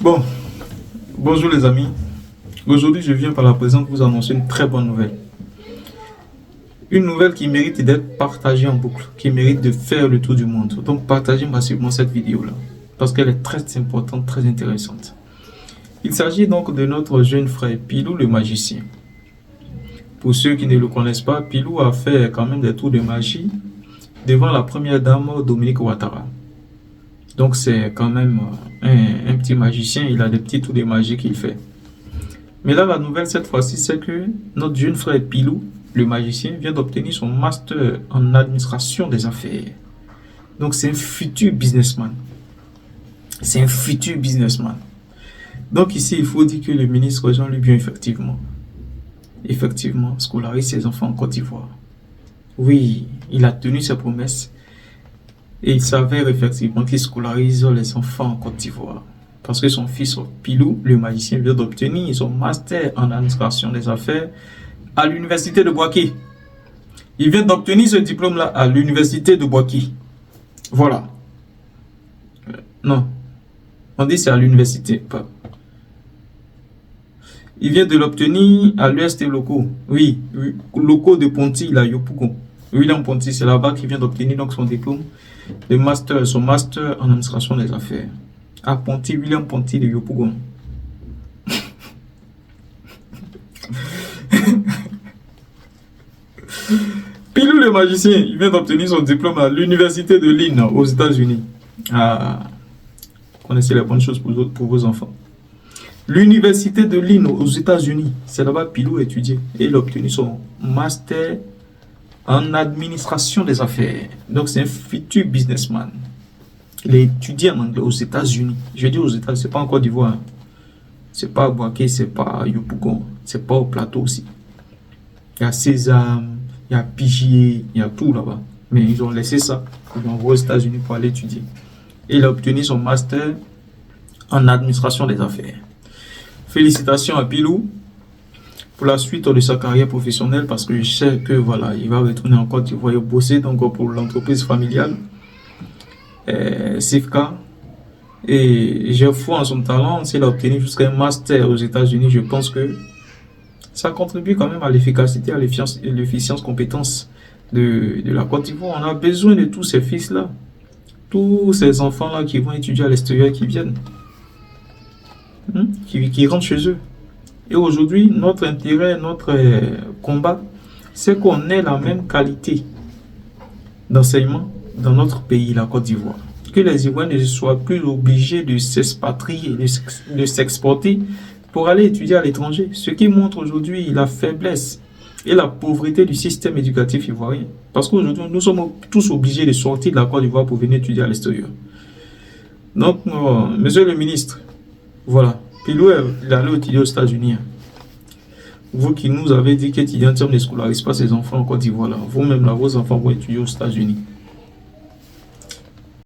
Bon, bonjour les amis. Aujourd'hui, je viens par la présence vous annoncer une très bonne nouvelle. Une nouvelle qui mérite d'être partagée en boucle, qui mérite de faire le tour du monde. Donc, partagez massivement cette vidéo-là, parce qu'elle est très importante, très intéressante. Il s'agit donc de notre jeune frère Pilou le magicien. Pour ceux qui ne le connaissent pas, Pilou a fait quand même des tours de magie devant la première dame Dominique Ouattara. Donc c'est quand même un petit magicien, il a des petits tours de magie qu'il fait. Mais là, la nouvelle cette fois-ci, c'est que notre jeune frère Pilou, le magicien, vient d'obtenir son master en administration des affaires. Donc c'est un futur businessman. C'est un futur businessman. Donc ici, il faut dire que le ministre Jean-Luc Bion, effectivement, scolarise ses enfants en Côte d'Ivoire. Oui, il a tenu ses promesses. Et il s'avère effectivement qu'il scolarise les enfants en Côte d'Ivoire. Parce que son fils Pilou, le magicien, vient d'obtenir son master en administration des affaires à l'université de Bouaké. Il vient d'obtenir ce diplôme-là à l'université de Bouaké. Voilà. Non. On dit c'est à l'université. Il vient de l'obtenir à l'UST locaux. Oui, locaux de Ponty, là, Yopougon. William Ponty, c'est là-bas qu'il vient d'obtenir donc son diplôme de master, son master en administration des affaires. À Ponty, William Ponty de Yopougon. Pilou le magicien, il vient d'obtenir son diplôme à l'université de Lynn aux États-Unis. Ah, connaissez les bonnes choses pour vos enfants. L'université de Lynn aux États-Unis, c'est là-bas Pilou étudié et il a obtenu son master en administration des affaires. Donc c'est un futur businessman. Il a étudié en anglais aux États-Unis. Je dis aux États-Unis, c'est pas en Côte d'Ivoire. C'est pas à Bouaké, c'est pas à Yopougon, c'est pas au plateau aussi. Il y a Sésame, il y a Pigier, il y a tout là-bas. Mais ils ont laissé ça. Ils l'ont envoyé aux États-Unis pour aller étudier. Et il a obtenu son master en administration des affaires. Félicitations à Pilou pour la suite de sa carrière professionnelle, parce que je sais que voilà, il va retourner en Côte d'Ivoire bosser donc pour l'entreprise familiale Sifka. Et j'ai foi en son talent. S'il a obtenu jusqu'à un master aux États-Unis, je pense que ça contribue quand même à l'efficacité, à l'efficience compétence de la Côte d'Ivoire. On a besoin de tous ces fils-là, tous ces enfants-là qui vont étudier à l'extérieur, qui viennent, qui rentrent chez eux. Et aujourd'hui, notre intérêt, notre combat, c'est qu'on ait la même qualité d'enseignement dans notre pays, la Côte d'Ivoire. Que les Ivoiriens ne soient plus obligés de s'expatrier, de s'exporter pour aller étudier à l'étranger. Ce qui montre aujourd'hui la faiblesse et la pauvreté du système éducatif ivoirien. Parce qu'aujourd'hui, nous sommes tous obligés de sortir de la Côte d'Ivoire pour venir étudier à l'extérieur. Donc, monsieur le ministre, voilà. Pilou, il allait étudier aux États-Unis. Vous qui nous avez dit qu'étudiant ne scolarise pas ses enfants en Côte d'Ivoire, vous-même là, vos enfants vont étudier aux États-Unis.